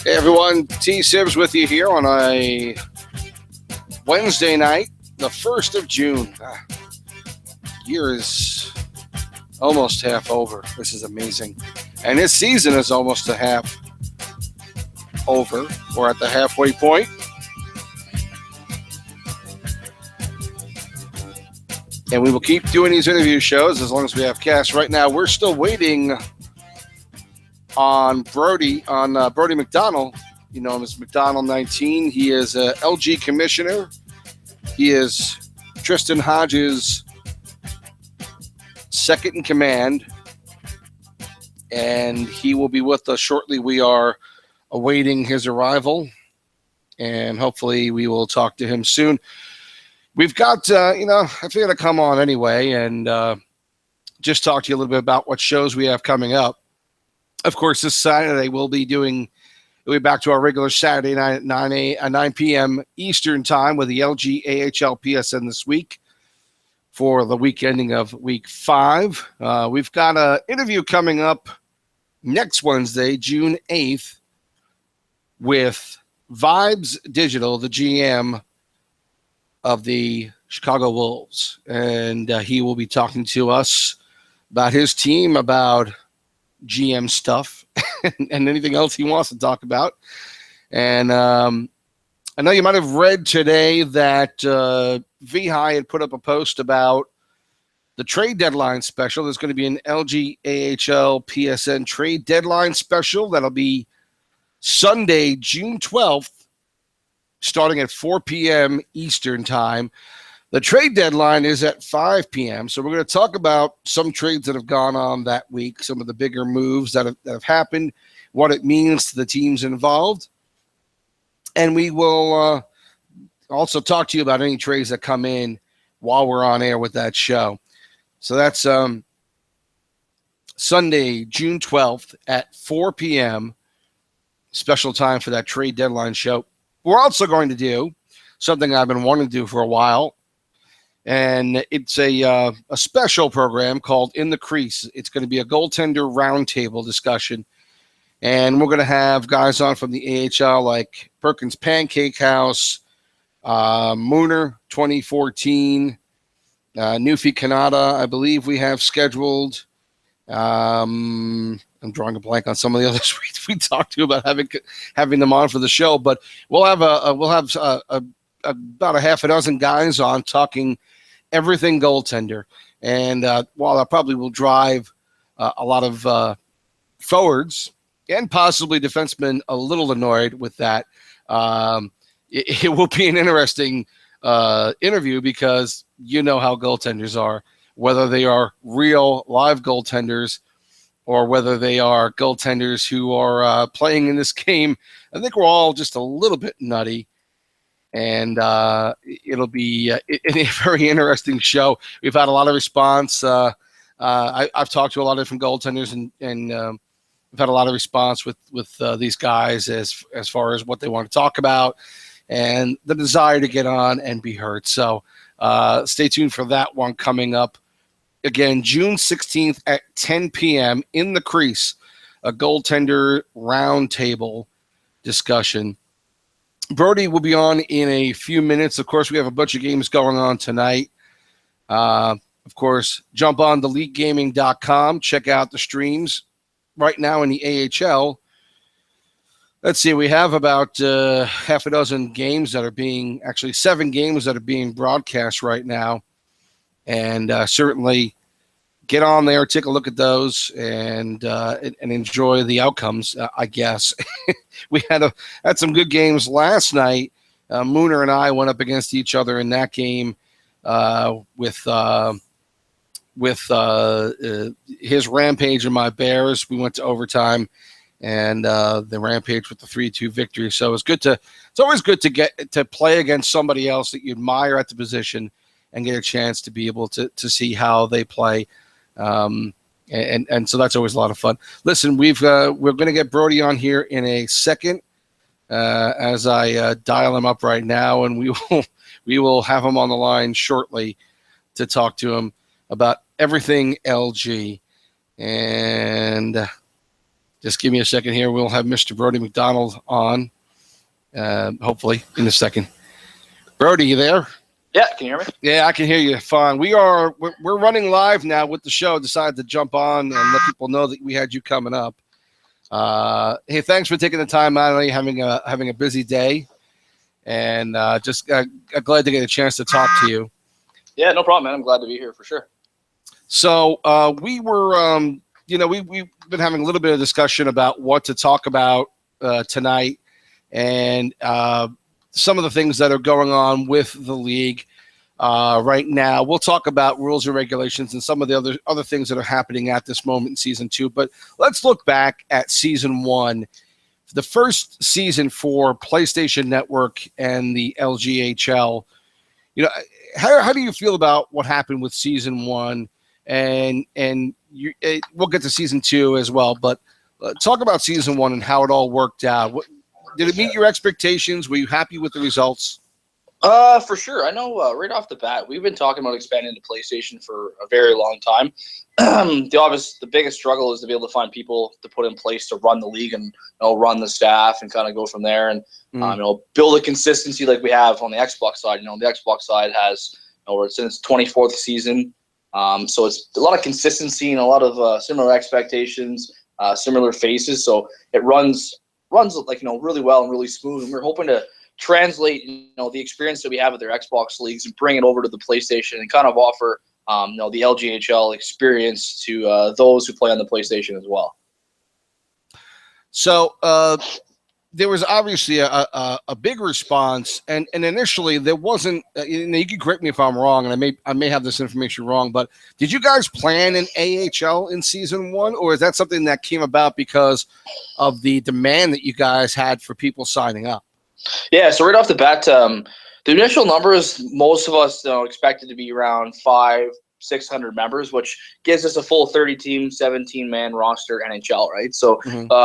Hey everyone, T Sibs with you here on a Wednesday night, the 1st of June. Year is almost half over. This is amazing. And this season is almost a half over. We're at the halfway point. And we will keep doing these interview shows as long as we have cash. Right now, we're still waiting on Brody McDonald. You know him as McDonald19. He is a LG commissioner. He is Tristan Hodges' second in command, and he will be with us shortly. We are awaiting his arrival, and hopefully we will talk to him soon. We've got, I figured I'd come on anyway and just talk to you a little bit about what shows we have coming up. Of course, this Saturday we'll be back to our regular Saturday night at 9 p.m. Eastern time with the LG AHL PSN this week for the week ending of week 5. We've got an interview coming up next Wednesday, June 8th, with Vibes Digital, the GM of the Chicago Wolves. And he will be talking to us about his team, about GM stuff, and anything else he wants to talk about. And I know you might have read today that VHI had put up a post about the trade deadline special. There's going to be an LG AHL PSN trade deadline special. That'll be Sunday, June 12th, starting at 4 p.m. Eastern time. The trade deadline is at 5 p.m., so we're going to talk about some trades that have gone on that week, some of the bigger moves that have happened, what it means to the teams involved. And we will also talk to you about any trades that come in while we're on air with that show. So that's Sunday, June 12th at 4 p.m., special time for that trade deadline show. We're also going to do something I've been wanting to do for a while, and it's a special program called In the Crease. It's going to be a goaltender roundtable discussion, and we're going to have guys on from the AHL like Perkins Pancake House, Mooner 2014, Newfie Canada, I believe we have scheduled. I'm drawing a blank on some of the others we talked to about having them on for the show, but we'll have about a half a dozen guys on talking everything goaltender. And while that probably will drive a lot of forwards and possibly defensemen a little annoyed with that, it will be an interesting interview because you know how goaltenders are, whether they are real live goaltenders or whether they are goaltenders who are playing in this game. I think we're all just a little bit nutty. And it'll be a very interesting show. We've had a lot of response. I've talked to a lot of different goaltenders, and we've had a lot of response with these guys as far as what they want to talk about and the desire to get on and be heard. So stay tuned for that one coming up. Again, June 16th at 10 p.m. in the Crease, a goaltender roundtable discussion. Brody will be on in a few minutes. Of course, we have a bunch of games going on tonight. Of course, jump on to LeagueGaming.com. Check out the streams right now in the AHL. Let's see, we have about half a dozen games that are actually 7 games that are being broadcast right now. And certainly get on there, take a look at those, and enjoy the outcomes, I guess. We had some good games last night. Mooner and I went up against each other in that game with his Rampage and my Bears. We went to overtime, and the Rampage with the 3-2 victory. So it's always good to get to play against somebody else that you admire at the position and get a chance to be able to see how they play. And so that's always a lot of fun. Listen, we're going to get Brody on here in a second as I dial him up right now, and we will have him on the line shortly to talk to him about everything LG. And Just give me a second here. We'll have Mr. Brody McDonald on, hopefully, in a second. Brody, you there? Yeah, can you hear me? Yeah, I can hear you fine. We're running live now with the show. Decided to jump on and let people know that we had you coming up. Hey, thanks for taking the time out. I know you're having a busy day, and just glad to get a chance to talk to you. Yeah, no problem, man. I'm glad to be here for sure. So we were, we've been having a little bit of discussion about what to talk about tonight, and some of the things that are going on with the league right now. We'll talk about rules and regulations and some of the other things that are happening at this moment in season 2. But let's look back at season 1, the first season for PlayStation Network and the LGHL. How do you feel about what happened with season 1? And we'll get to season 2 as well. But talk about season 1 and how it all worked out. Did it meet your expectations? Were you happy with the results? For sure. I know right off the bat, we've been talking about expanding to PlayStation for a very long time. The biggest struggle is to be able to find people to put in place to run the league and run the staff and kind of go from there and build a consistency like we have on the Xbox side. The Xbox side has it's in its 24th season, so it's a lot of consistency and a lot of similar expectations, similar faces. So it runs really well and really smooth. And we're hoping to translate the experience that we have with their Xbox leagues and bring it over to the PlayStation and kind of offer the LGHL experience to those who play on the PlayStation as well. So there was obviously a big response, and initially there wasn't. You can correct me if I'm wrong, and I may have this information wrong, but did you guys plan an AHL in season 1, or is that something that came about because of the demand that you guys had for people signing up? Yeah, so right off the bat, the initial numbers, most of us expected to be around 500-600 members, which gives us a full 30-team, 17-man roster NHL, right? So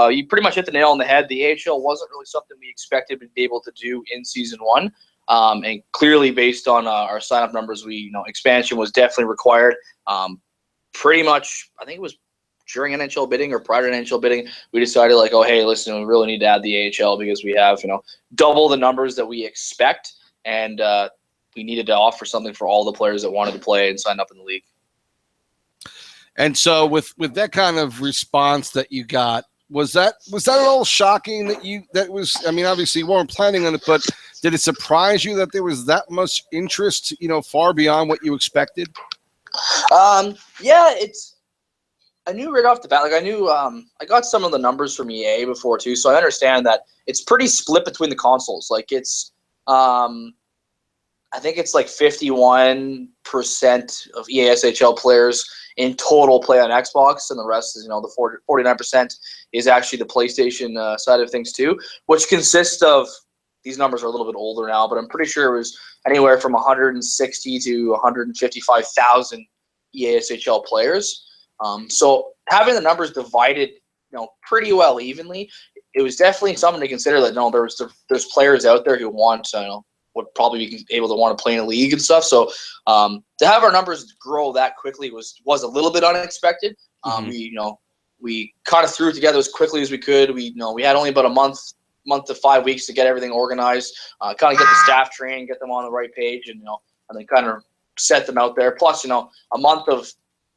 you pretty much hit the nail on the head. The AHL wasn't really something we expected to be able to do in season 1, and clearly based on our sign-up numbers, expansion was definitely required. Pretty much, I think it was during NHL bidding or prior to NHL bidding, we decided hey, listen, we really need to add the AHL because we have double the numbers that we expect, and we needed to offer something for all the players that wanted to play and sign up in the league. And so with that kind of response that you got, was that at all shocking obviously you weren't planning on it, but did it surprise you that there was that much interest, far beyond what you expected? Yeah, I knew right off the bat, I got some of the numbers from EA before too, so I understand that it's pretty split between the consoles. It's, I think it's 51% of EA SHL players in total play on Xbox, and the rest is, the 49% is actually the PlayStation side of things too, which consists of, these numbers are a little bit older now, but I'm pretty sure it was anywhere from 160 to 155,000 EA SHL players. So having the numbers divided, pretty well evenly, it was definitely something to consider. There's players out there who want, would probably be able to want to play in a league and stuff. So to have our numbers grow that quickly was a little bit unexpected. We kind of threw it together as quickly as we could. We had only about a month to 5 weeks to get everything organized, kind of get the staff trained, get them on the right page, and and then kind of set them out there. Plus, a month of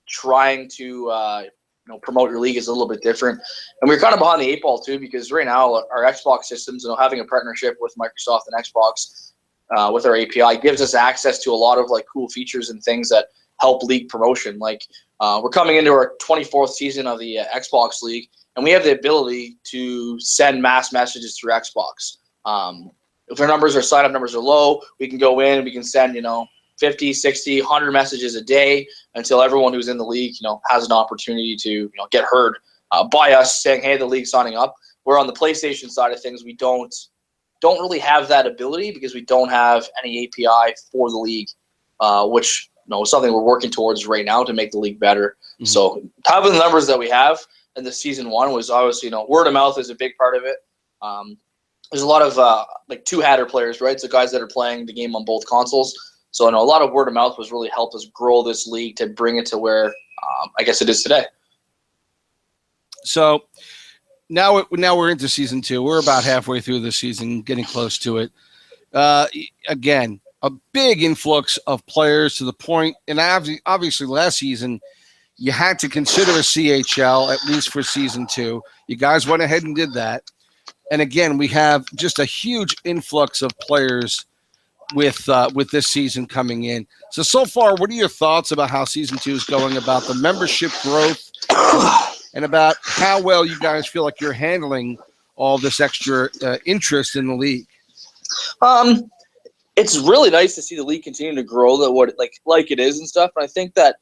trying to promote your league is a little bit different, and we're kind of behind the 8 ball too, because right now our Xbox systems, having a partnership with Microsoft and Xbox with our API gives us access to a lot of cool features and things that help league promotion. We're coming into our 24th season of the Xbox League, and we have the ability to send mass messages through Xbox. If our sign-up numbers are low, we can go in and we can send 50, 60, 100 messages a day until everyone who's in the league, has an opportunity to, get heard by us saying, hey, the league's signing up. Where on the PlayStation side of things, we don't really have that ability because we don't have any API for the league, which is something we're working towards right now to make the league better. Mm-hmm. So having the numbers that we have in the season 1 was obviously, word of mouth is a big part of it. There's a lot of two-hatter players, right? So guys that are playing the game on both consoles. So a lot of word of mouth was really helped us grow this league to bring it to where I guess it is today. So now we're into season 2. We're about halfway through the season, getting close to it. Again, a big influx of players to the point, and obviously last season you had to consider a CHL at least for season 2. You guys went ahead and did that. And again, we have just a huge influx of players with this season coming in. So far, what are your thoughts about how season 2 is going, about the membership growth, and about how well you guys feel like you're handling all this extra interest in the league? It's really nice to see the league continue to grow like it is and stuff. And I think that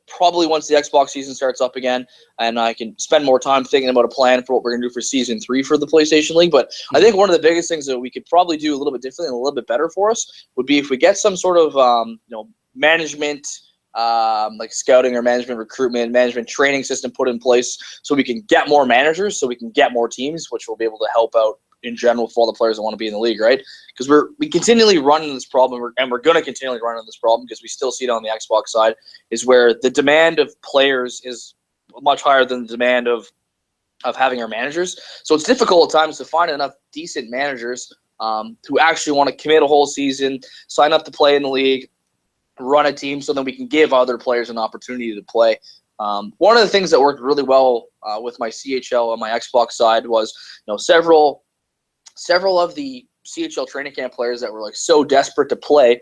probably once the Xbox season starts up again, and I can spend more time thinking about a plan for what we're going to do for season 3 for the PlayStation League. But I think one of the biggest things that we could probably do a little bit differently and a little bit better for us would be if we get some sort of management, like scouting or management recruitment, management training system put in place, so we can get more managers, so we can get more teams, which will be able to help out in general for all the players that want to be in the league, right? Because we continually run into this problem, and we're going to continually run into this problem because we still see it on the Xbox side, is where the demand of players is much higher than the demand of having our managers. So it's difficult at times to find enough decent managers who actually want to commit a whole season, sign up to play in the league, run a team, so then we can give other players an opportunity to play. One of the things that worked really well with my CHL on my Xbox side was, several of the CHL training camp players that were like so desperate to play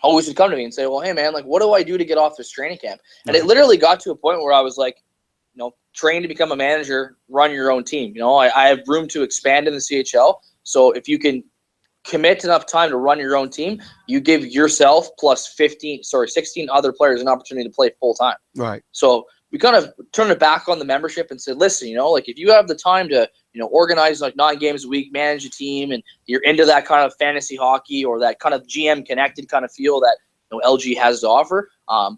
always would come to me and say, well, hey man, like, what do I do to get off this training camp? And it literally got to a point where I was like, train to become a manager, run your own team. I have room to expand in the CHL. So if you can commit enough time to run your own team, you give yourself plus 16 other players an opportunity to play full time. Right. So we kind of turned it back on the membership and said, listen, if you have the time to, organize like 9 games a week, manage a team, and you're into that kind of fantasy hockey or that kind of GM connected kind of feel that LG has to offer,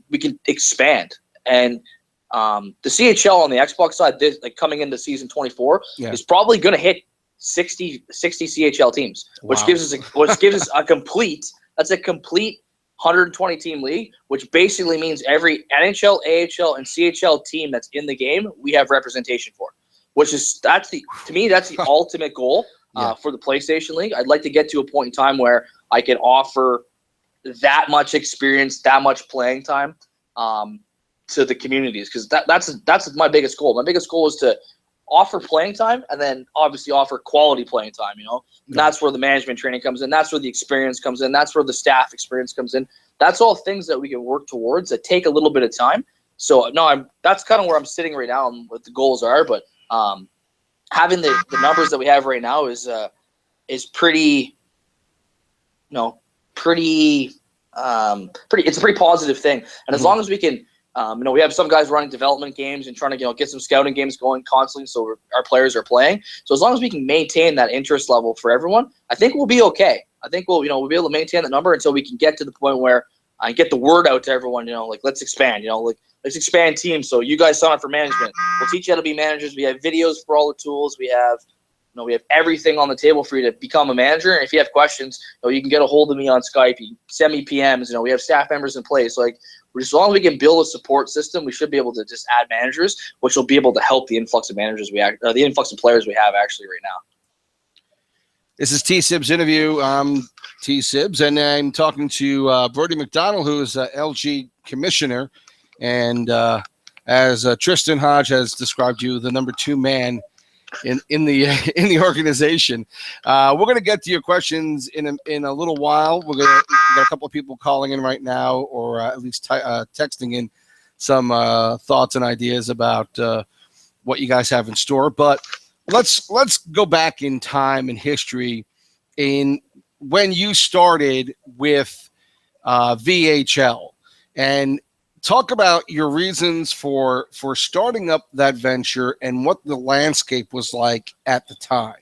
we can expand. And the CHL on the Xbox side, coming into season 24, is probably going to hit 60 CHL teams, which gives us a complete 120 team league, which basically means every NHL, AHL, and CHL team that's in the game, we have representation for, that's the ultimate goal for the PlayStation League. I'd like to get to a point in time where I can offer that much experience, that much playing time to the communities, because that's my biggest goal. My biggest goal is to offer playing time, and then obviously offer quality playing time, And that's where the management training comes in. That's where the experience comes in. That's where the staff experience comes in. That's all things that we can work towards that take a little bit of time. So that's kind of where I'm sitting right now and what the goals are. But having the numbers that we have right now is pretty, it's a pretty positive thing. And as long as we can, we have some guys running development games and trying to get some scouting games going constantly, so our players are playing. So as long as we can maintain that interest level for everyone, I think we'll be okay. I think we'll be able to maintain that number until we can get to the point where I get the word out to everyone. Let's expand. Let's expand teams. So you guys sign up for management. We'll teach you how to be managers. We have videos for all the tools. We have everything on the table for you to become a manager. And if you have questions, you can get a hold of me on Skype. You send me PMs. We have staff members in place. As long as we can build a support system, we should be able to just add managers, which will be able to help the influx of the influx of players we have actually right now. This is T-Sib's interview. T-Sibs, and I'm talking to Brodie McDonald, who is LG commissioner, and as Tristan Hodge has described you, the number 2 man in the organization. We're going to get to your questions in a little while. We're got a couple of people calling in right now, or at least texting in some thoughts and ideas about what you guys have in store. But let's go back in time and history in when you started with VHL, and talk about your reasons for starting up that venture and what the landscape was like at the time.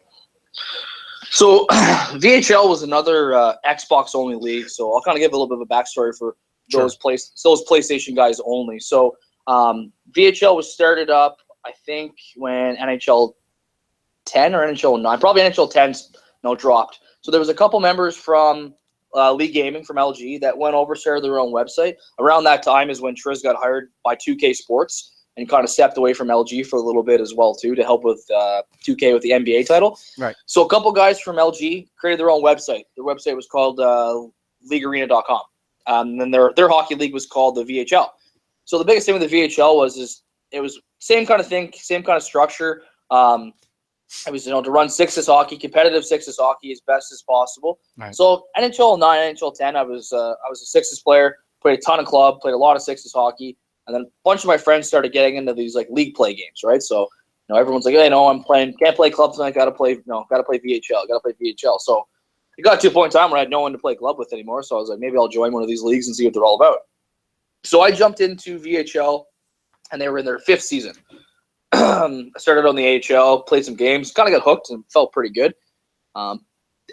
So VHL was another Xbox only league. So I'll kind of give a little bit of a backstory for those PlayStation guys only. So VHL was started up, I think, when NHL 10 or NHL 9, probably NHL 10 dropped. So there was a couple members from League Gaming from LG that went over, started their own website. Around that time is when Triz got hired by 2K Sports and kind of stepped away from LG for a little bit as well too, to help with 2K with the NBA title. Right. So a couple guys from LG created their own website. Their website was called LeagueGaming.com. And then their hockey league was called the VHL. So the biggest thing with the VHL was it was same kind of thing, same kind of structure. It was, to run sixes hockey, competitive sixes hockey as best as possible. Right. So NHL 9, NHL 10, I was a sixes player, played a ton of club, played a lot of sixes hockey, and then a bunch of my friends started getting into these like league play games, right? So everyone's like, hey, no, can't play club tonight, gotta play VHL. So it got to a point in time where I had no one to play club with anymore. So I was like, maybe I'll join one of these leagues and see what they're all about. So I jumped into VHL, and they were in their 5th season. I started on the AHL, played some games, kind of got hooked and felt pretty good. In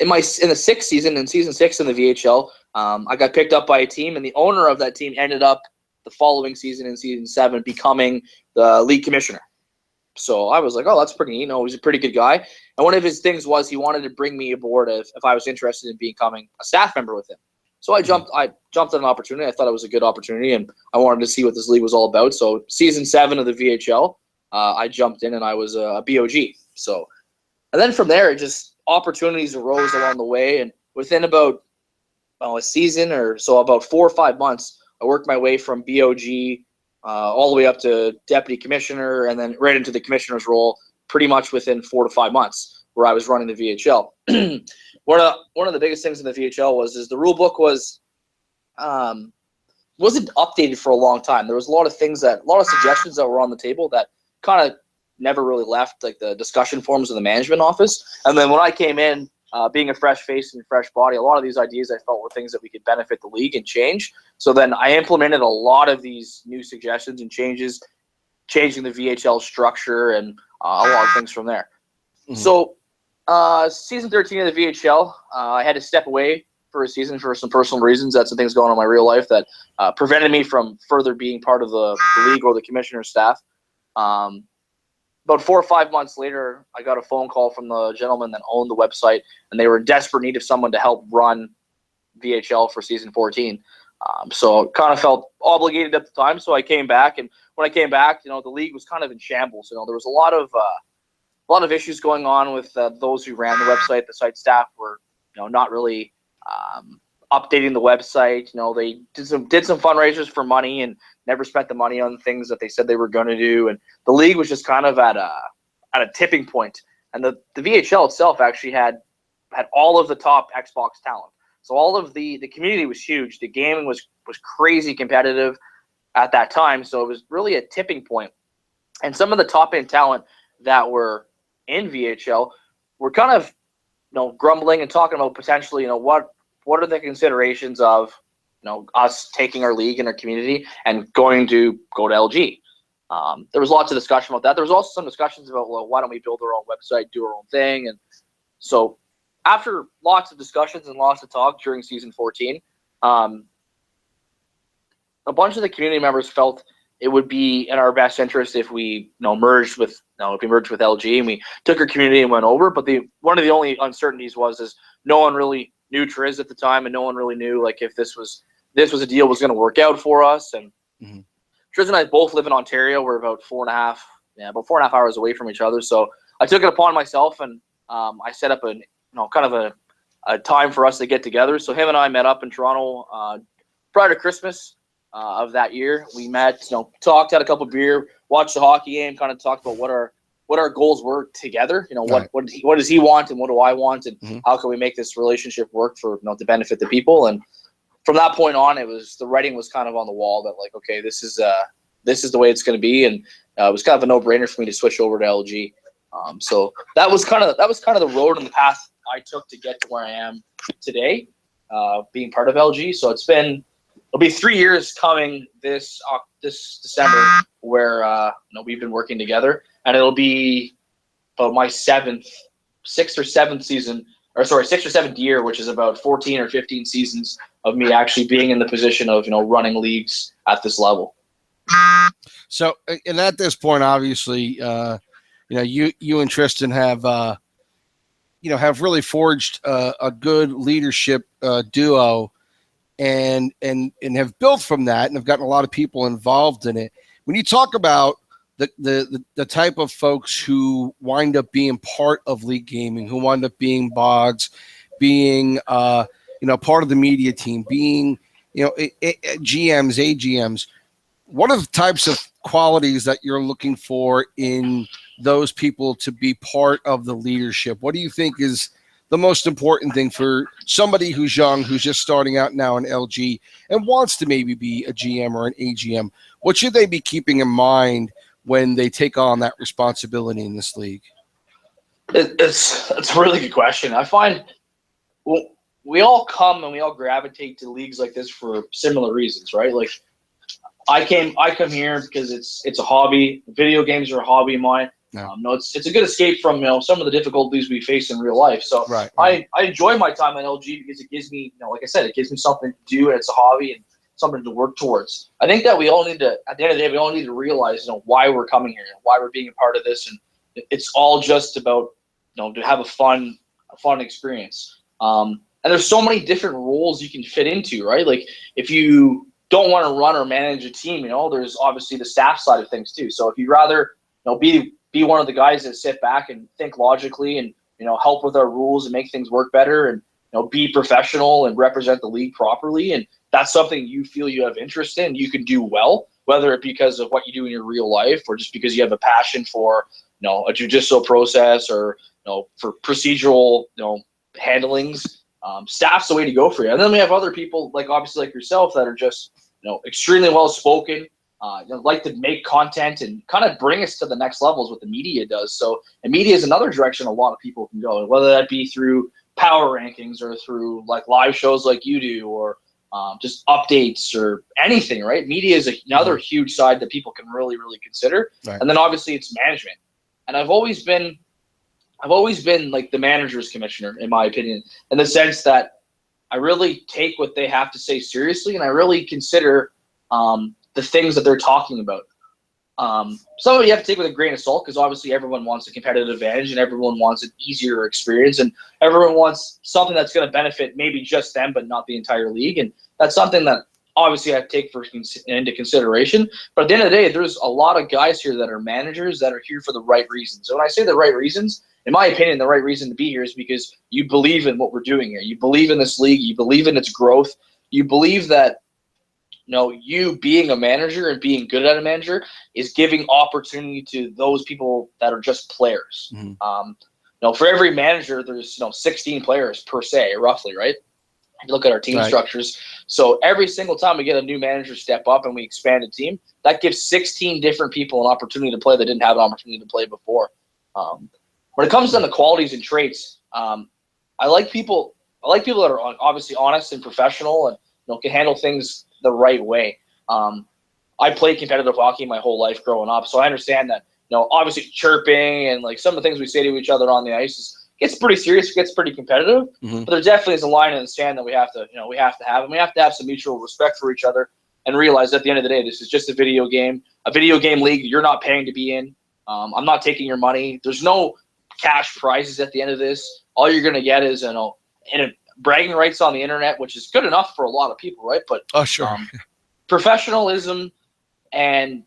the 6th season, in season 6 in the VHL, I got picked up by a team, and the owner of that team ended up the following season in season 7 becoming the league commissioner. So I was like, oh, that's pretty neat. He's a pretty good guy. And one of his things was he wanted to bring me aboard if I was interested in becoming a staff member with him. So I jumped at an opportunity. I thought it was a good opportunity, and I wanted to see what this league was all about. So season 7 of the VHL, I jumped in, and I was a BOG. So, and then from there, just opportunities arose along the way. And within about a season or so, about 4 or 5 months, I worked my way from BOG all the way up to deputy commissioner, and then right into the commissioner's role pretty much within 4 to 5 months, where I was running the VHL. One of the biggest things in the VHL was the rule book wasn't updated for a long time. There was a lot of suggestions that were on the table that kind of never really left like the discussion forums of the management office. And then when I came in, being a fresh face and fresh body, a lot of these ideas I felt were things that we could benefit the league and change. So then I implemented a lot of these new suggestions and changes, changing the VHL structure and a lot of things from there. Mm-hmm. So season 13 of the VHL, I had to step away for a season for some personal reasons. That's some things going on in my real life that prevented me from further being part of the league or the commissioner's staff. About 4 or 5 months later, I got a phone call from the gentleman that owned the website, and they were in desperate need of someone to help run VHL for season 14. So kind of felt obligated at the time. So I came back, and when I came back, the league was kind of in shambles. There was a lot of issues going on with those who ran the website. The site staff were, not really updating the website. They did some fundraisers for money and never spent the money on things that they said they were going to do. And the league was just kind of at a tipping point. And the VHL itself actually had all of the top Xbox talent. So all of the community was huge. The gaming was crazy competitive at that time. So it was really a tipping point. And some of the top end talent that were in VHL were kind of, grumbling and talking about potentially, what are the considerations of, us taking our league and our community and going to go to LG. There was lots of discussion about that. There was also some discussions about, well, why don't we build our own website, do our own thing? And so after lots of discussions and lots of talk during season 14, a bunch of the community members felt it would be in our best interest if we merged with LG and we took our community and went over. But one of the only uncertainties was no one really knew Triz at the time, and no one really knew if this was a deal was going to work out for us. And mm-hmm. Triz and I both live in Ontario. We're about 4.5 hours away from each other. So I took it upon myself, and I set up a time for us to get together. So him and I met up in Toronto prior to Christmas of that year. We met, talked, had a couple of beer, watched the hockey game, kind of talked about what our goals were together. What does he want and what do I want, and mm-hmm. how can we make this relationship work for to benefit the people. And from that point on, the writing was kind of on the wall that okay, this is the way it's going to be, and it was kind of a no-brainer for me to switch over to LG. So that was kind of the road and the path I took to get to where I am today, being part of LG. So it'll be 3 years coming this December where we've been working together, and it'll be about my 6th or 7th year, which is about 14 or 15 seasons of me actually being in the position of running leagues at this level. So, and at this point, obviously, you and Tristan have really forged a good leadership duo. And have built from that and have gotten a lot of people involved in it. When you talk about the type of folks who wind up being part of League Gaming, who wind up being bods, being part of the media team, being GMs, AGMs. What are the types of qualities that you're looking for in those people to be part of the leadership? What do you think is the most important thing for somebody who's young, who's just starting out now in LG and wants to maybe be a GM or an AGM? What should they be keeping in mind when they take on that responsibility in this league? It's a really good question. I find we all come and we all gravitate to leagues like this for similar reasons, right? Like I come here because it's a hobby. Video games are a hobby of mine. Yeah. It's a good escape from some of the difficulties we face in real life. So right. I enjoy my time at LG because it gives me, like I said, it gives me something to do, and it's a hobby and something to work towards. I think that we all need to, at the end of the day, we all need to realize, why we're coming here, why we're being a part of this, and it's all just about, to have a fun experience. And there's so many different roles you can fit into, right? Like if you don't want to run or manage a team, there's obviously the staff side of things too. So if you'd rather, be one of the guys that sit back and think logically and, help with our rules and make things work better and, be professional and represent the league properly, and that's something you feel you have interest in, you can do well, whether it because of what you do in your real life or just because you have a passion for, a judicial process or, for procedural, handlings. Staff's the way to go for you. And then we have other people obviously like yourself that are just, extremely well spoken, like to make content and kind of bring us to the next levels, what the media does. So, and media is another direction a lot of people can go, whether that be through power rankings or through live shows like you do, or just updates or anything, right? Media is another huge side that people can really, really consider. Right. And then obviously it's management. And I've always been like the manager's commissioner, in my opinion, in the sense that I really take what they have to say seriously, and I really consider the things that they're talking about. Some of it you have to take with a grain of salt, because obviously everyone wants a competitive advantage and everyone wants an easier experience and everyone wants something that's going to benefit maybe just them but not the entire league. And that's something that obviously I take into consideration. But at the end of the day, there's a lot of guys here that are managers that are here for the right reasons. So when I say the right reasons, in my opinion, the right reason to be here is because you believe in what we're doing here. You believe in this league. You believe in its growth. You believe that you being a manager and being good at a manager is giving opportunity to those people that are just players. Mm-hmm. For every manager, there's 16 players per se, roughly, right? If you look at our team structures. So every single time we get a new manager step up and we expand a team, that gives 16 different people an opportunity to play that didn't have an opportunity to play before. When it comes down to qualities and traits, I like people that are obviously honest and professional and can handle things the right way. I played competitive hockey my whole life growing up, so I understand that obviously chirping and some of the things we say to each other on the ice gets pretty serious, gets pretty competitive. Mm-hmm. But there definitely is a line in the sand that we have to have, and we have to have some mutual respect for each other and realize at the end of the day, this is just a video game league. You're not paying to be in. I'm not taking your money. There's no cash prizes at the end of this. All you're gonna get is bragging rights on the internet, which is good enough for a lot of people, right? But professionalism and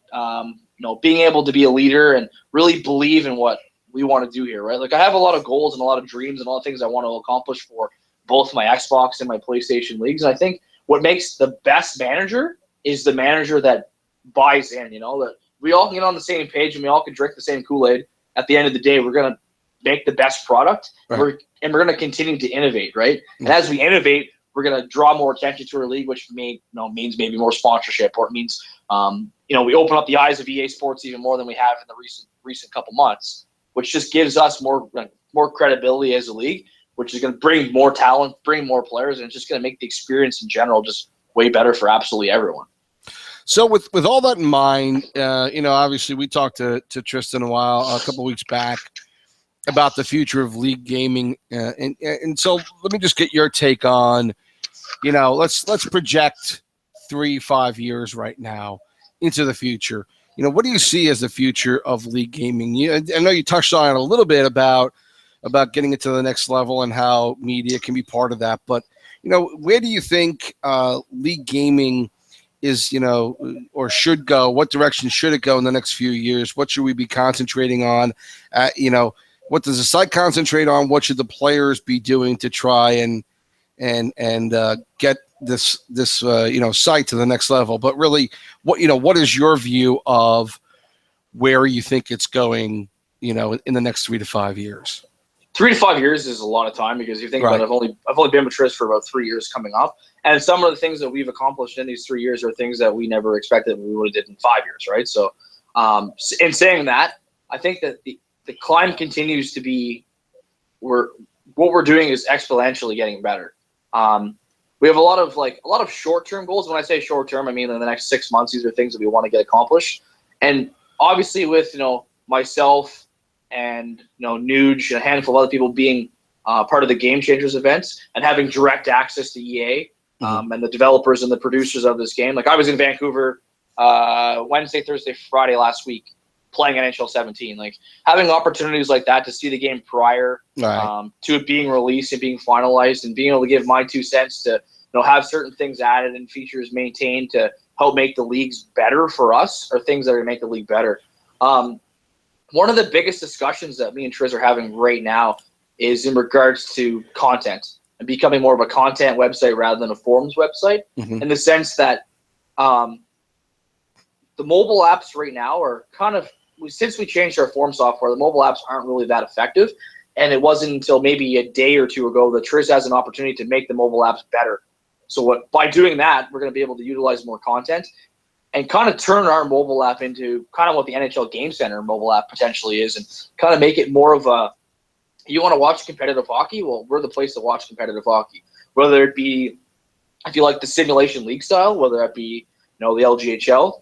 being able to be a leader and really believe in what we want to do here, right? I have a lot of goals and a lot of dreams and a lot of things I want to accomplish for both my Xbox and my PlayStation leagues. And I think what makes the best manager is the manager that buys in, that we all can get on the same page and we all can drink the same Kool-Aid. At the end of the day, we're going to make the best product, right, and we're going to continue to innovate, right? Mm-hmm. And as we innovate, we're going to draw more attention to our league, which means maybe more sponsorship, or it means we open up the eyes of EA Sports even more than we have in the recent couple months, which just gives us more credibility as a league, which is going to bring more talent, bring more players, and it's just going to make the experience in general just way better for absolutely everyone. So with all that in mind, obviously we talked to Tristan a couple weeks back about the future of League Gaming, and so let me just get your take on, let's project 3-5 years right now into the future. What do you see as the future of League Gaming? I know you touched on it a little bit about getting it to the next level and how media can be part of that, but where do you think League Gaming is, or should go? What direction should it go in the next few years? What should we be concentrating on? What does the site concentrate on? What should the players be doing to try and get this site to the next level? But really, what is your view of where you think it's going, in the next 3 to 5 years? 3 to 5 years is a lot of time, because you think about it, I've only been with Tris for about 3 years coming up, and some of the things that we've accomplished in these 3 years are things that we never expected we would have did in 5 years, right? So, in saying that, I think that the climb continues to be what we're doing is exponentially getting better. We have a lot of short-term goals. When I say short-term, I mean in the next 6 months. These are things that we want to get accomplished, and obviously with myself and Nuge and a handful of other people being part of the Game Changers events and having direct access to EA and the developers and the producers of this game. Like, I was in Vancouver Wednesday, Thursday, Friday last week playing NHL 17. Like, having opportunities like that to see the game prior to it being released and being finalized, and being able to give my 2 cents to have certain things added and features maintained to help make the leagues better for us, are things that are going to make the league better. One of the biggest discussions that me and Triz are having right now is in regards to content and becoming more of a content website rather than a forums website, in the sense that the mobile apps right now are kind of, since we changed our form software, the mobile apps aren't really that effective. And it wasn't until maybe a day or two ago that Triz has an opportunity to make the mobile apps better. So by doing that, we're going to be able to utilize more content and kind of turn our mobile app into kind of what the NHL Game Center mobile app potentially is, and kind of make it more of a, you want to watch competitive hockey? Well, we're the place to watch competitive hockey. Whether it be, if you like the simulation league style, whether that be, the LGHL.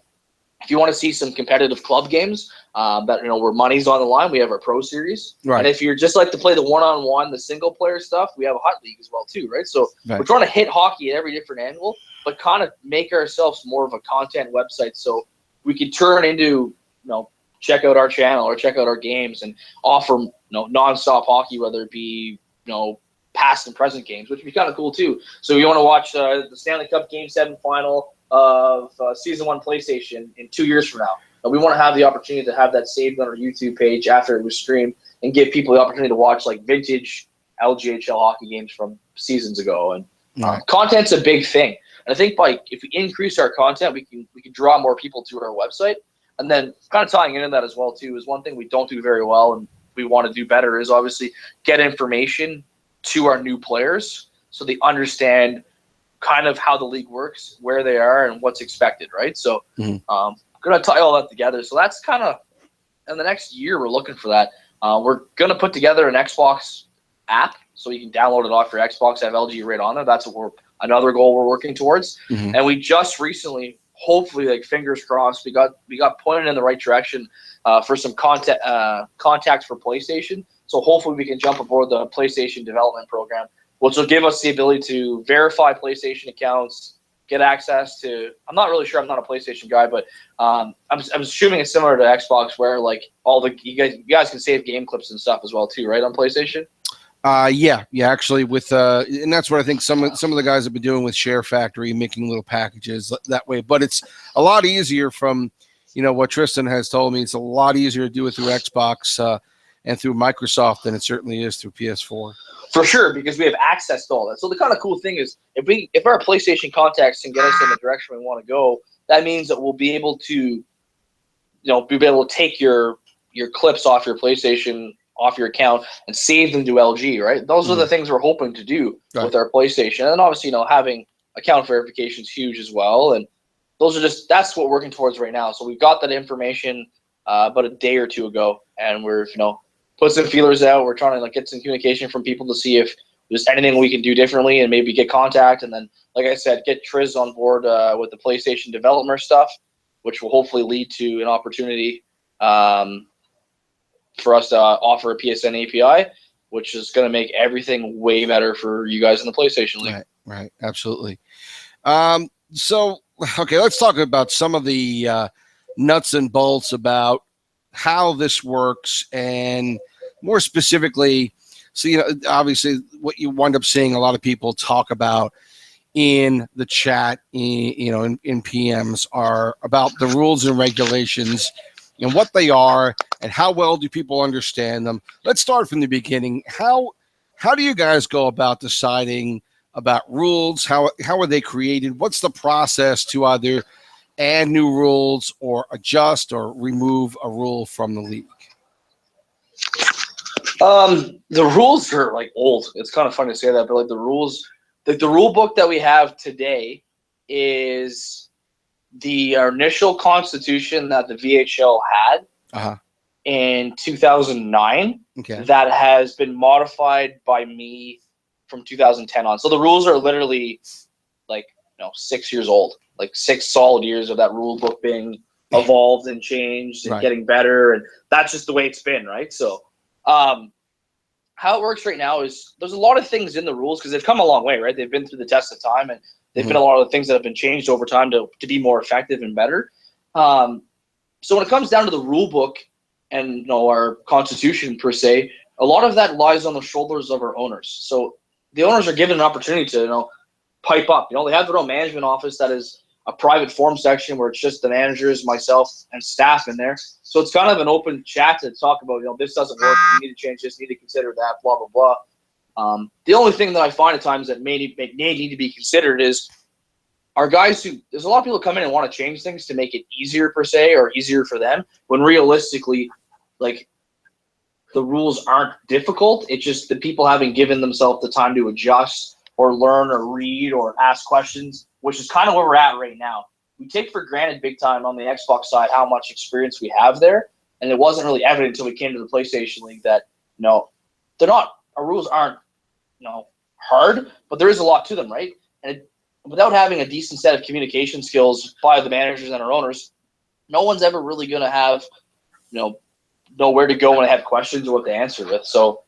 If you want to see some competitive club games that, where money's on the line, we have our Pro Series. Right. And if you're just like to play the one-on-one, the single-player stuff, we have a Hot League as well too, right? So we're trying to hit hockey at every different angle, but kind of make ourselves more of a content website, so we can turn into, check out our channel or check out our games and offer, nonstop hockey, whether it be, past and present games, which would be kind of cool too. So you want to watch the Stanley Cup Game 7 final of Season 1 PlayStation in 2 years from now. And we want to have the opportunity to have that saved on our YouTube page after it was streamed, and give people the opportunity to watch like vintage LGHL hockey games from seasons ago. And content's a big thing. And I think if we increase our content, we can draw more people to our website. And then kind of tying into that as well too is one thing we don't do very well and we want to do better is obviously get information to our new players so they understand kind of how the league works, where they are, and what's expected, right? So I'm going to tie all that together. So that's kind of, in the next year, we're looking for that. We're going to put together an Xbox app so you can download it off your Xbox, have LG right on there. That's another goal we're working towards. And we just recently, hopefully, like fingers crossed, we got pointed in the right direction for some contacts for PlayStation. So hopefully we can jump aboard the PlayStation development program, which will give us the ability to verify PlayStation accounts, get access to, I'm not really sure, I'm not a PlayStation guy, but I'm assuming it's similar to Xbox, where like you guys can save game clips and stuff as well too, right, on PlayStation? Yeah, actually with and that's what I think some of the guys have been doing with Share Factory, making little packages that way. But it's a lot easier from, what Tristan has told me, it's a lot easier to do it through Xbox and through Microsoft than it certainly is through PS4. For sure, because we have access to all that. So the kind of cool thing is if our PlayStation contacts can get us in the direction we want to go, that means that we'll be able to, take your clips off your PlayStation, off your account, and save them to LG, right? Those are the things we're hoping to do with our PlayStation. And then obviously, having account verification is huge as well. And that's what we're working towards right now. So we've got that information about a day or two ago, and we're, put some feelers out. We're trying to get some communication from people to see if there's anything we can do differently, and maybe get contact. And then, like I said, get Triz on board with the PlayStation developer stuff, which will hopefully lead to an opportunity for us to offer a PSN API, which is going to make everything way better for you guys in the PlayStation League. Right, absolutely. So, okay, let's talk about some of the nuts and bolts about how this works, and more specifically, so obviously what you wind up seeing a lot of people talk about in the chat, in PMs are about the rules and regulations and what they are and how well do people understand them. Let's start from the beginning. How do you guys go about deciding about rules? How are they created? What's the process to either add new rules or adjust or remove a rule from the league? The rules are like old. It's kind of funny to say that, but like the rules, the rule book that we have today is the initial constitution that the VHL had in 2009. Okay. That has been modified by me from 2010 on. So the rules are literally like 6 years old, like 6 solid years of that rule book being evolved and changed and getting better, and that's just the way it's been, right? So how it works right now is there's a lot of things in the rules because they've come a long way, right? They've been through the test of time, and they've been a lot of the things that have been changed over time to be more effective and better. So when it comes down to the rule book and our constitution per se, a lot of that lies on the shoulders of our owners. So the owners are given an opportunity to pipe up. They have their own management office that is a private forum section where it's just the managers, myself, and staff in there. So it's kind of an open chat to talk about, this doesn't work, you need to change this, you need to consider that, blah, blah, blah. The only thing that I find at times that may need to be considered is our guys there's a lot of people come in and want to change things to make it easier per se or easier for them, when realistically, like, the rules aren't difficult. It's just the people haven't given themselves the time to adjust or learn or read or ask questions, which is kind of where we're at right now. We take for granted big time on the Xbox side how much experience we have there, and it wasn't really evident until we came to the PlayStation League that they're not. Our rules aren't hard, but there is a lot to them, right? And without having a decent set of communication skills by the managers and our owners, no one's ever really going to have know where to go when I have questions or what to answer with. So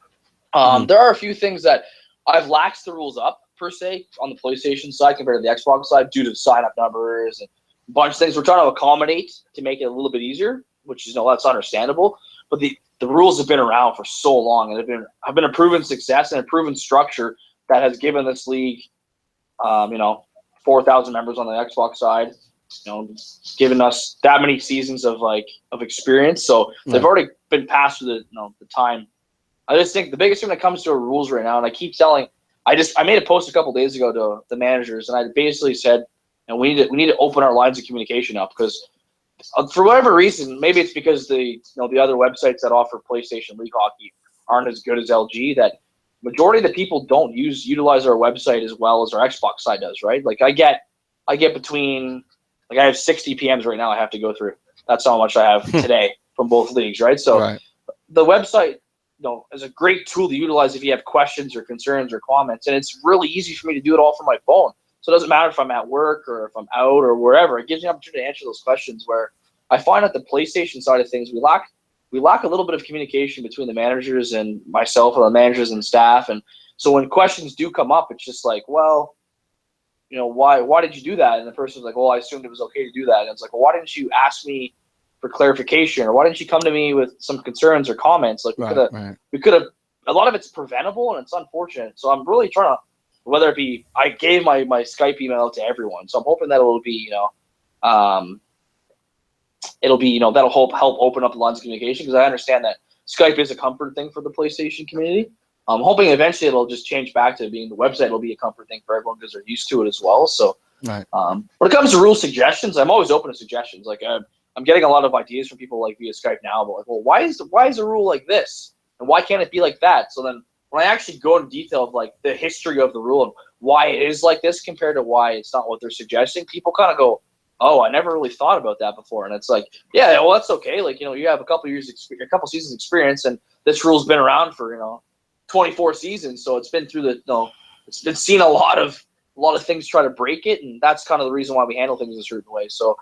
there are a few things that I've laxed the rules up per se on the PlayStation side compared to the Xbox side due to sign up numbers and a bunch of things we're trying to accommodate to make it a little bit easier, which is that's understandable. But the rules have been around for so long and have been a proven success and a proven structure that has given this league 4,000 members on the Xbox side, given us that many seasons of experience. So they've already been past the time. I just think the biggest thing that comes to our rules right now, and I keep telling, I made a post a couple days ago to the managers, and I basically said, we need to open our lines of communication up, because for whatever reason, maybe it's because the other websites that offer PlayStation League hockey aren't as good as LG, that majority of the people don't utilize our website as well as our Xbox side does, right? Like I get between, I have 60 PMs right now I have to go through. That's how much I have today from both leagues, right? So the website is a great tool to utilize if you have questions or concerns or comments, and it's really easy for me to do it all from my phone. So it doesn't matter if I'm at work or if I'm out or wherever. It gives me an opportunity to answer those questions, where I find at the PlayStation side of things, we lack a little bit of communication between the managers and myself, or the managers and staff. And so when questions do come up, it's just like, well, why did you do that? And the person's like, well, I assumed it was okay to do that. And it's like, well, why didn't you ask me for clarification, or why didn't you come to me with some concerns or comments? Like we could have. A lot of it's preventable, and it's unfortunate. So I'm really trying to, whether it be, I gave my Skype email out to everyone, so I'm hoping that it'll be that'll help open up the lines of communication, because I understand that Skype is a comfort thing for the PlayStation community. I'm hoping eventually it'll just change back to being the website will be a comfort thing for everyone because they're used to it as well. So when it comes to rule suggestions, I'm always open to suggestions. Like I'm getting a lot of ideas from people via Skype now, but well, why is a rule like this, and why can't it be like that? So then when I actually go into detail of the history of the rule and why it is like this compared to why it's not what they're suggesting, people kind of go, oh, I never really thought about that before. And it's like, yeah, well, that's okay. You have a couple seasons experience, and this rule's been around for 24 seasons, so it's been through it's been seen a lot of things try to break it, and that's kind of the reason why we handle things a certain way. So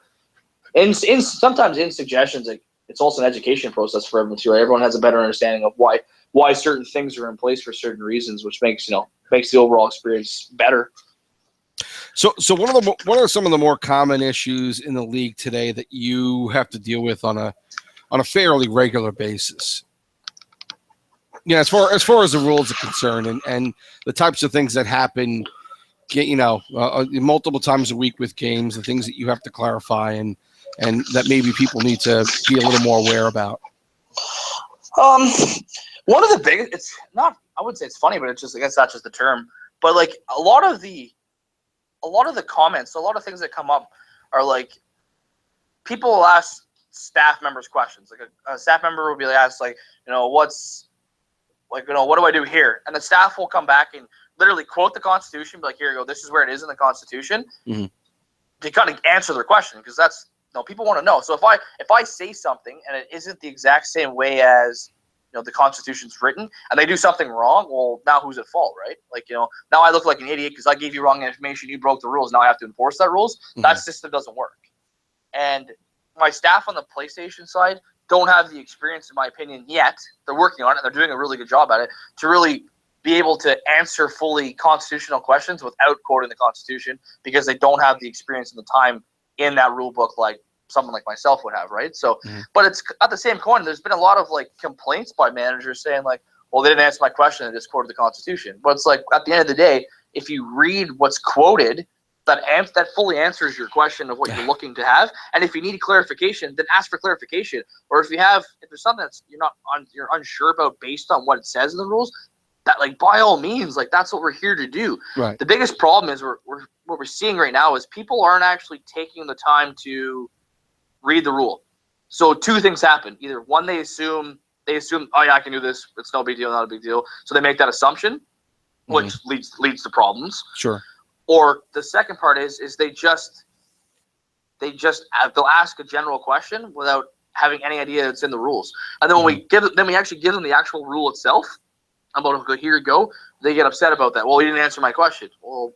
sometimes in suggestions, it's also an education process for everyone too. Everyone has a better understanding of why certain things are in place for certain reasons, which makes the overall experience better. So what are some of the more common issues in the league today that you have to deal with on a fairly regular basis? As far as the rules are concerned, and the types of things that happen multiple times a week with games, the things that you have to clarify and that maybe people need to be a little more aware about? One of the biggest, it's not, I wouldn't say it's funny, but it's just, I guess that's just the term. But like a lot of the comments, a lot of things that come up are like, people will ask staff members questions. Like a staff member will be asked, like, what's, like, what do I do here? And the staff will come back and literally quote the Constitution, be like, here you go, this is where it is in the Constitution. Mm-hmm. To kind of answer their question, because that's, people want to know. So if I say something and it isn't the exact same way as the Constitution's written, and they do something wrong, well, now who's at fault, right? Like, now I look like an idiot because I gave you wrong information, you broke the rules, now I have to enforce that rules. Mm-hmm. That system doesn't work. And my staff on the PlayStation side don't have the experience, in my opinion, yet. They're working on it. They're doing a really good job at it to really be able to answer fully constitutional questions without quoting the Constitution, because they don't have the experience and the time in that rule book like someone like myself would have, right? So, but it's at the same coin, there's been a lot of like complaints by managers saying like, well, they didn't answer my question, they just quoted the Constitution. But it's like, at the end of the day, if you read what's quoted, that fully answers your question of what you're looking to have. And if you need clarification, then ask for clarification. Or if there's something that's you're unsure about based on what it says in the rules, that, like, by all means, like, that's what we're here to do. Right. The biggest problem is what we're seeing right now is people aren't actually taking the time to read the rule. So two things happen. Either one, they assume, oh yeah, I can do this. It's no big deal, not a big deal. So they make that assumption, which leads to problems. Sure. Or the second part is they'll ask a general question without having any idea that's in the rules. And then when we actually give them the actual rule itself, about, here you go, they get upset about that. Well, you didn't answer my question. Well,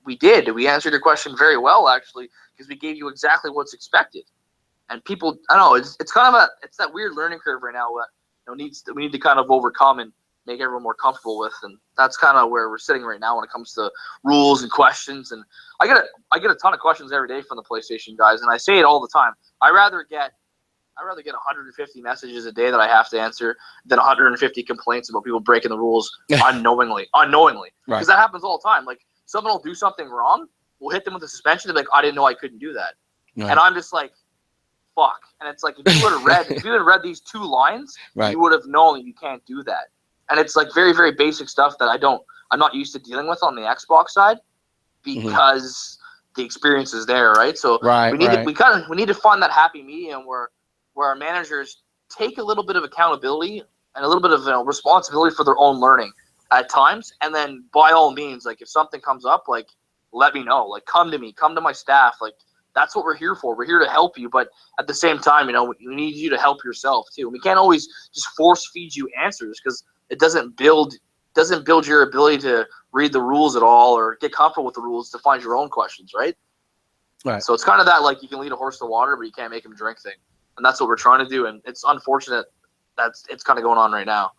we did. We answered your question very well, actually, because we gave you exactly what's expected. And people, I don't know, it's kind of it's that weird learning curve right now that we need to kind of overcome and make everyone more comfortable with. And that's kind of where we're sitting right now when it comes to rules and questions. And I get a ton of questions every day from the PlayStation guys, and I say it all the time. I rather get 150 messages a day that I have to answer than 150 complaints about people breaking the rules unknowingly. Right. Because that happens all the time. Like, someone will do something wrong, we'll hit them with a suspension, they're like, I didn't know I couldn't do that. Right. And I'm just like, fuck. And it's like, if you would have read these two lines, you would have known that you can't do that. And it's like very, very basic stuff that I'm not used to dealing with on the Xbox side, because the experience is there, right? So we need to find that happy medium where our managers take a little bit of accountability and a little bit of responsibility for their own learning at times. And then by all means, like, if something comes up, like, let me know, like, come to me, come to my staff. Like, that's what we're here for. We're here to help you. But at the same time, we need you to help yourself too. We can't always just force feed you answers, because it doesn't build your ability to read the rules at all or get comfortable with the rules to find your own questions. Right. Right. So it's kind of that, like, you can lead a horse to water, but you can't make him drink thing. And that's what we're trying to do. And it's unfortunate that it's kind of going on right now.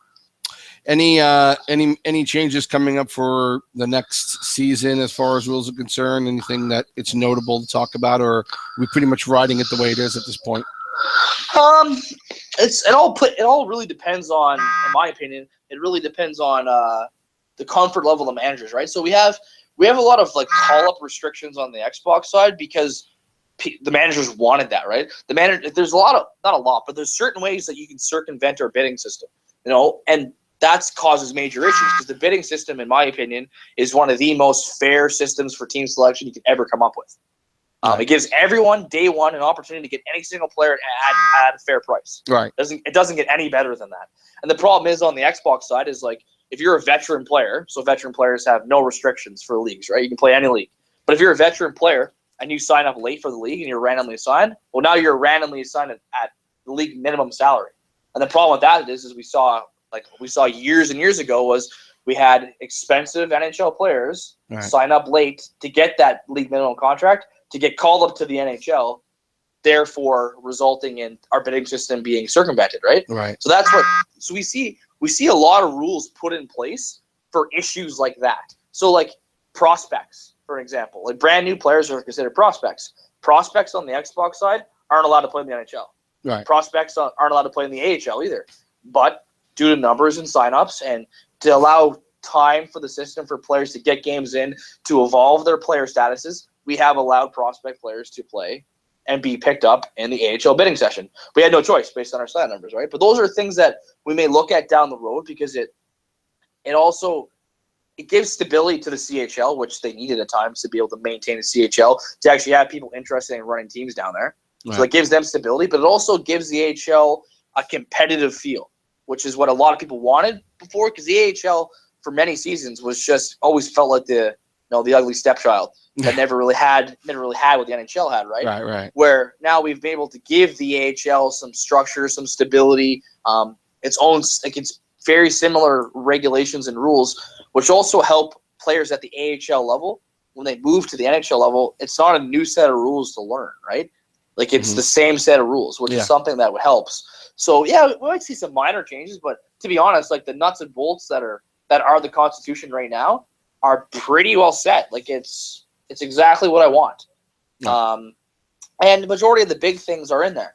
Any changes coming up for the next season as far as rules are concerned? Anything that it's notable to talk about, or are we pretty much riding it the way it is at this point? It all really depends on, in my opinion, it really depends on the comfort level of the managers, right? So we have a lot of, like, call-up restrictions on the Xbox side because the managers wanted that, right? There's not a lot, but there's certain ways that you can circumvent our bidding system, and that causes major issues, because the bidding system, in my opinion, is one of the most fair systems for team selection you could ever come up with. It gives everyone day one an opportunity to get any single player at a fair price. Right. It doesn't get any better than that. And the problem is, on the Xbox side, is like, if you're a veteran player, so veteran players have no restrictions for leagues, right? You can play any league. But if you're a veteran player and you sign up late for the league and you're randomly assigned, well, now you're randomly assigned at the league minimum salary. And the problem with that is we saw years and years ago was we had expensive NHL players sign up late to get that league minimum contract to get called up to the NHL, therefore resulting in our bidding system being circumvented, right? Right. So we see a lot of rules put in place for issues like that. So, like, prospects, for example, like, brand new players are considered prospects. Prospects on the Xbox side aren't allowed to play in the NHL. Right. Prospects aren't allowed to play in the AHL either. But due to numbers and signups, and to allow time for the system for players to get games in, to evolve their player statuses, we have allowed prospect players to play and be picked up in the AHL bidding session. We had no choice based on our stat numbers, right? But those are things that we may look at down the road, because it also gives stability to the CHL, which they needed at times to be able to maintain the CHL, to actually have people interested in running teams down there. Right. So it gives them stability, but it also gives the AHL a competitive feel, which is what a lot of people wanted before, because the AHL for many seasons was just always felt like the ugly stepchild that never really had what the NHL had, right? Right. Where now we've been able to give the AHL some structure, some stability, its own, like, it's very similar regulations and rules, which also help players at the AHL level when they move to the NHL level. It's not a new set of rules to learn, right? Like, it's the same set of rules, which is something that helps. So yeah, we might see some minor changes, but to be honest, like, the nuts and bolts that are the Constitution right now are pretty well set. Like, it's exactly what I want. And the majority of the big things are in there.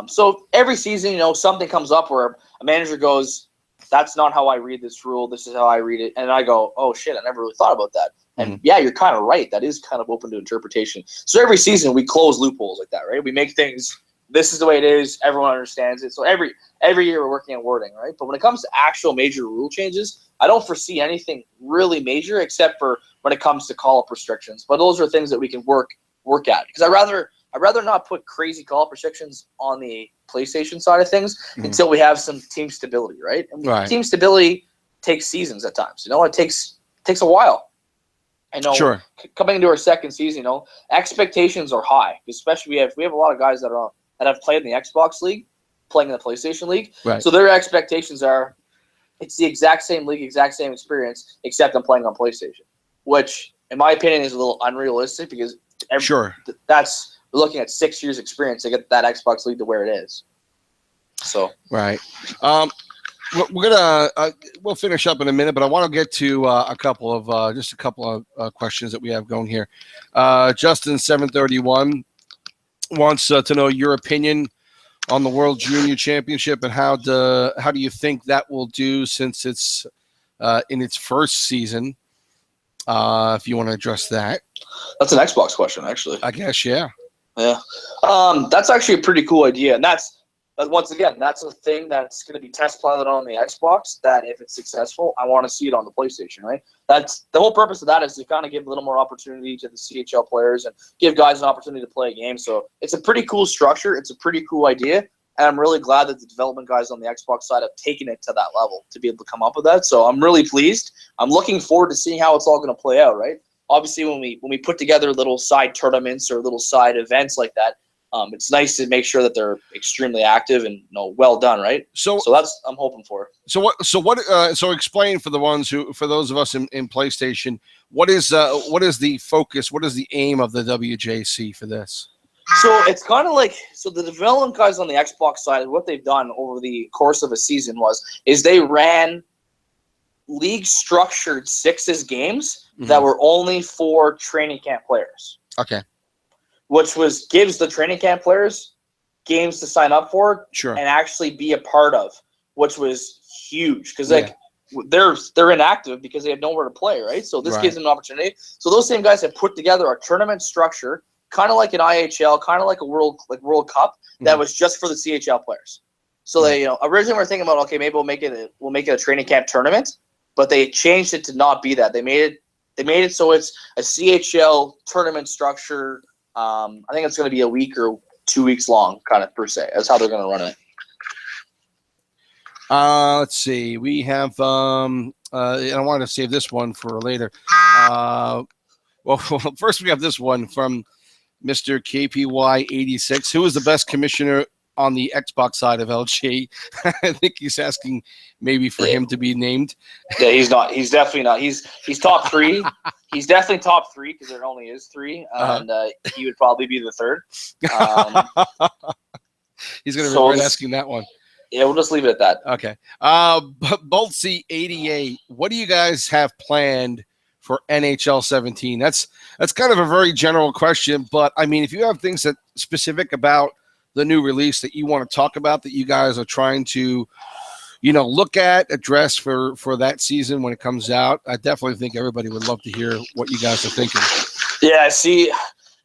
So every season, something comes up where a manager goes, that's not how I read this rule. This is how I read it. And I go, oh shit, I never really thought about that. And yeah, you're kind of right. That is kind of open to interpretation. So every season we close loopholes like that, right? We make things, this is the way it is. Everyone understands it. So every year we're working on wording, right? But when it comes to actual major rule changes, I don't foresee anything really major except for when it comes to call-up restrictions. But those are things that we can work at, because I'd rather not put crazy call-up restrictions on the PlayStation side of things until we have some team stability, right? And team stability takes seasons at times. It takes a while. I know. Sure. Coming into our second season, expectations are high, especially we have a lot of guys that have played in the Xbox League, playing in the PlayStation League. Right. So their expectations are, it's the exact same league, exact same experience, except I'm playing on PlayStation, which, in my opinion, is a little unrealistic, because that's, we're looking at 6 years experience to get that Xbox League to where it is. So right. We're gonna we'll finish up in a minute, but I want to get to a couple of questions that we have going here. Justin 731 wants to know your opinion on the World Junior Championship, and how do you think that will do since it's in its first season? If you want to address that. That's an Xbox question, actually. I guess, yeah. Yeah. That's actually a pretty cool idea, and that's once again, that's a thing that's going to be test piloted on the Xbox, that if it's successful, I want to see it on the PlayStation, right? That's the whole purpose of that, is to kind of give a little more opportunity to the CHL players and give guys an opportunity to play a game. So it's a pretty cool structure. It's a pretty cool idea. And I'm really glad that the development guys on the Xbox side have taken it to that level to be able to come up with that. So I'm really pleased. I'm looking forward to seeing how it's all going to play out, right? Obviously, when we put together little side tournaments or little side events like that, it's nice to make sure that they're extremely active and well done, right? So that's I'm hoping for. So explain for those of us in PlayStation, what is the focus? What is the aim of the WJC for this? So it's kind of like, so the development guys on the Xbox side, what they've done over the course of a season is they ran league structured sixes games that were only for training camp players. Okay. Which gives the training camp players games to sign up for and actually be a part of, which was huge, because they're inactive because they have nowhere to play, right? So this gives them an opportunity. So those same guys have put together a tournament structure, kind of like an IHL, kind of like a World Cup, that was just for the CHL players. So they, originally we're thinking about, okay, maybe we'll make it a training camp tournament, but they changed it to not be that. They made it so it's a CHL tournament structure. I think it's going to be a week or 2 weeks long, kind of, per se. That's how they're going to run it. Let's see. We have, and I wanted to save this one for later. Well, first we have this one from Mr. KPY86. Who is the best commissioner on the Xbox side of LG? I think he's asking maybe for him to be named. Yeah, he's not. He's definitely not. He's top three. He's definitely top three, because there only is three, and he would probably be the third. He's going to regret asking that one. Yeah, we'll just leave it at that. Okay. Boltsy88, what do you guys have planned for NHL 17? That's kind of a very general question, but I mean, if you have things that specific about the new release that you want to talk about, that you guys are trying to look at, address for that season when it comes out? I definitely think everybody would love to hear what you guys are thinking. Yeah, see,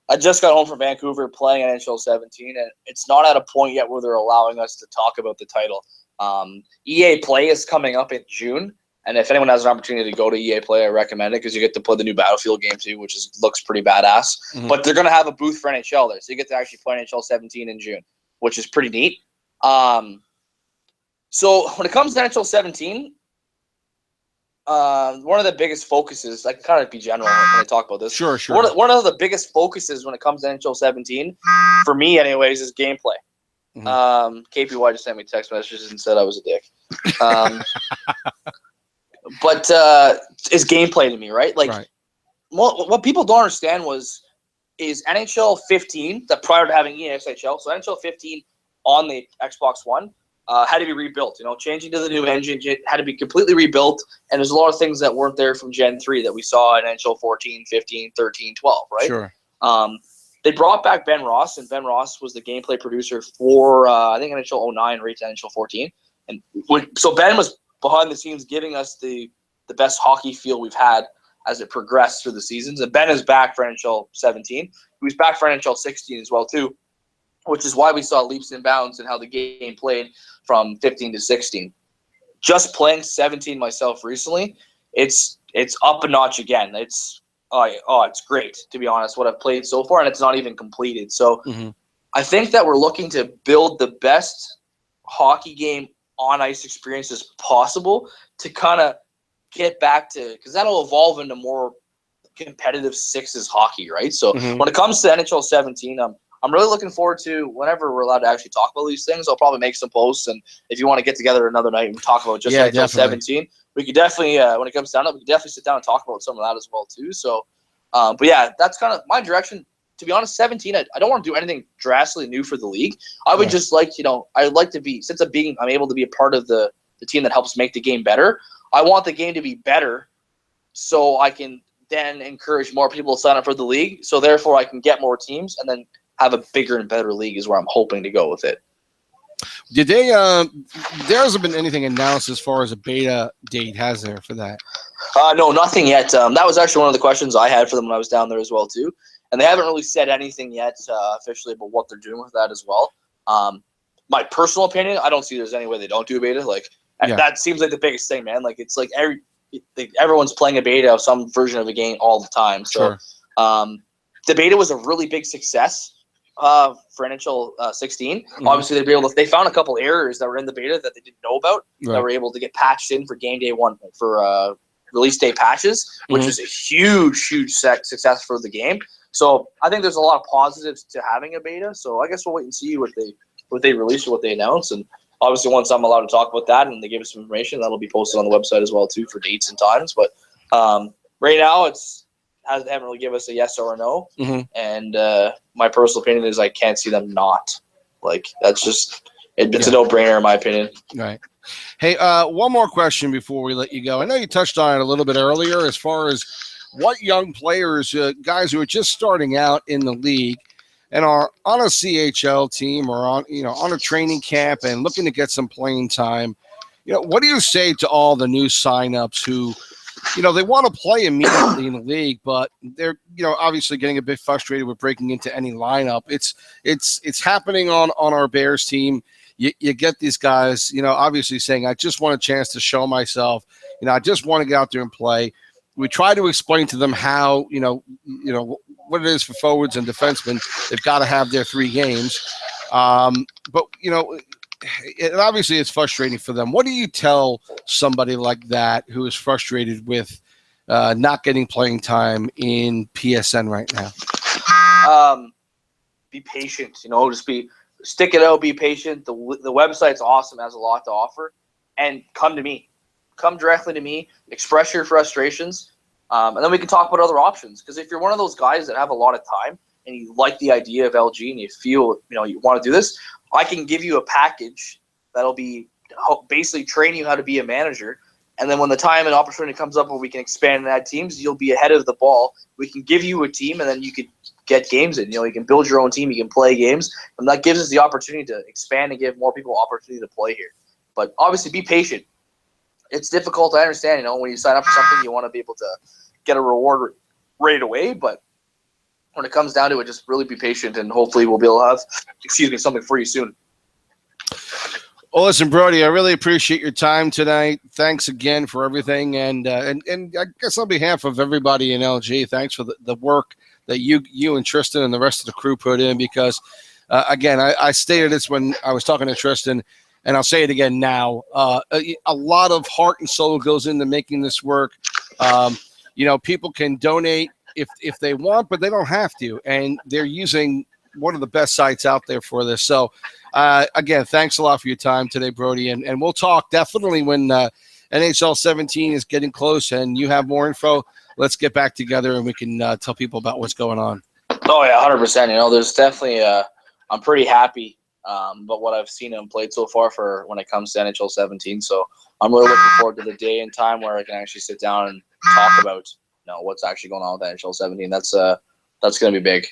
I just got home from Vancouver playing NHL 17, and it's not at a point yet where they're allowing us to talk about the title. EA Play is coming up in June, and if anyone has an opportunity to go to EA Play, I recommend it because you get to play the new Battlefield game too, which looks pretty badass. Mhm. But they're going to have a booth for NHL there, so you get to actually play NHL 17 in June, which is pretty neat. So when it comes to NHL 17, one of the biggest focuses, I can kind of be general when I talk about this. Sure. One of the biggest focuses when it comes to NHL 17, for me anyways, is gameplay. Mhm. KPY just sent me text messages and said I was a dick. But it's gameplay to me, right? Like, right. what people don't understand is NHL 15, that prior to having ESHL, so NHL 15 on the Xbox One, had to be rebuilt. Changing to the new engine had to be completely rebuilt, and there's a lot of things that weren't there from Gen 3 that we saw in NHL 14, 15, 13, 12, right? Sure. They brought back Ben Ross, and Ben Ross was the gameplay producer for, I think, NHL 09 right to NHL 14. And so Ben was behind the scenes giving us the best hockey feel we've had as it progressed through the seasons. And Ben is back for NHL 17. He was back for NHL 16 as well, too, which is why we saw leaps and bounds in how the game played from 15 to 16. Just playing 17 myself recently, it's up a notch again. It's great, to be honest, what I've played so far, and it's not even completed. So Mhm. I think that we're looking to build the best hockey game on ice experience as possible to kind of get back to, because that'll evolve into more competitive sixes hockey, right? So Mhm. when it comes to NHL 17, I'm really looking forward to whenever we're allowed to actually talk about these things. I'll probably make some posts, and if you want to get together another night and talk about just NHL definitely. 17, we could definitely, when it comes down to it, we could definitely sit down and talk about some of that as well too. So, but yeah, that's kind of my direction. To be honest, 17, I don't want to do anything drastically new for the league. I would just like, I'd like to be, since I'm able to be a part of the team that helps make the game better. I want the game to be better so I can then encourage more people to sign up for the league. So therefore I can get more teams and then have a bigger and better league is where I'm hoping to go with it. Did they? There hasn't been anything announced as far as a beta date, has there, for that? No, nothing yet. That was actually one of the questions I had for them when I was down there as well too, and they haven't really said anything yet officially about what they're doing with that as well. My personal opinion, I don't see there's any way they don't do a beta. That seems like the biggest thing, man. Like, it's like everyone's playing a beta of some version of a game all the time. So the beta was a really big success for NHL 16. Mhm. Obviously, they found a couple errors that were in the beta that they didn't know about that were able to get patched in for game day one for release day patches, which was a huge success for the game. So I think there's a lot of positives to having a beta. So I guess we'll wait and see what they release or what they announce. And obviously, once I'm allowed to talk about that and they give us some information, that'll be posted on the website as well too for dates and times. But right now, they haven't really given us a yes or a no. Mm-hmm. And my personal opinion is I can't see them not. Like, that's just it's a no-brainer in my opinion. Right. Hey, one more question before we let you go. I know you touched on it a little bit earlier as far as what young players, guys who are just starting out in the league and are on a CHL team or on a training camp and looking to get some playing time. What do you say to all the new signups who, they want to play immediately in the league, but they're, obviously getting a bit frustrated with breaking into any lineup. It's happening on our Bears team. You get these guys, obviously saying, I just want a chance to show myself. I just want to get out there and play. We try to explain to them how, what it is for forwards and defensemen. They've got to have their 3 games. But, obviously it's frustrating for them. What do you tell somebody like that who is frustrated with not getting playing time in PSN right now? Be patient, stick it out, be patient. The website's awesome, has a lot to offer, and come to me. Come directly to me, express your frustrations, and then we can talk about other options. Because if you're one of those guys that have a lot of time and you like the idea of LG and you feel, you want to do this, I can give you a package that'll be basically train you how to be a manager. And then when the time and opportunity comes up where we can expand and add teams, you'll be ahead of the ball. We can give you a team, and then you could get games in. You can build your own team. You can play games. And that gives us the opportunity to expand and give more people opportunity to play here. But obviously, be patient. It's difficult. I understand. When you sign up for something, you want to be able to get a reward right away. But when it comes down to it, just really be patient, and hopefully, we'll be able to have, something for you soon. Well, listen, Brody, I really appreciate your time tonight. Thanks again for everything, and I guess on behalf of everybody in LG, thanks for the work that you and Tristan and the rest of the crew put in. Because again, I stated this when I was talking to Tristan, and I'll say it again now. A lot of heart and soul goes into making this work. People can donate if they want, but they don't have to, and they're using one of the best sites out there for this. So again, thanks a lot for your time today, Brody, and we'll talk definitely when NHL 17 is getting close and you have more info. Let's get back together and we can tell people about what's going on. Oh yeah, 100%. There's definitely I'm pretty happy about what I've seen him played so far for when it comes to NHL 17. So I'm really looking forward to the day and time where I can actually sit down and talk about what's actually going on with NHL 17. That's going to be big.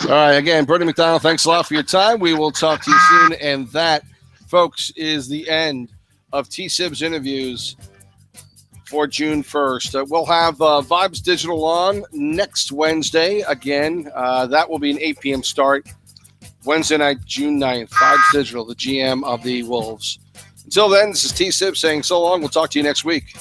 All right, again, Brody McDonald, thanks a lot for your time. We will talk to you soon. And that, folks, is the end of T-Sib's interviews for June 1st. We'll have Vibes Digital on next Wednesday. Again, that will be an 8 p.m. start. Wednesday night, June 9th. Vibes Digital, the GM of the Wolves. Until then, this is T-Sib saying so long. We'll talk to you next week.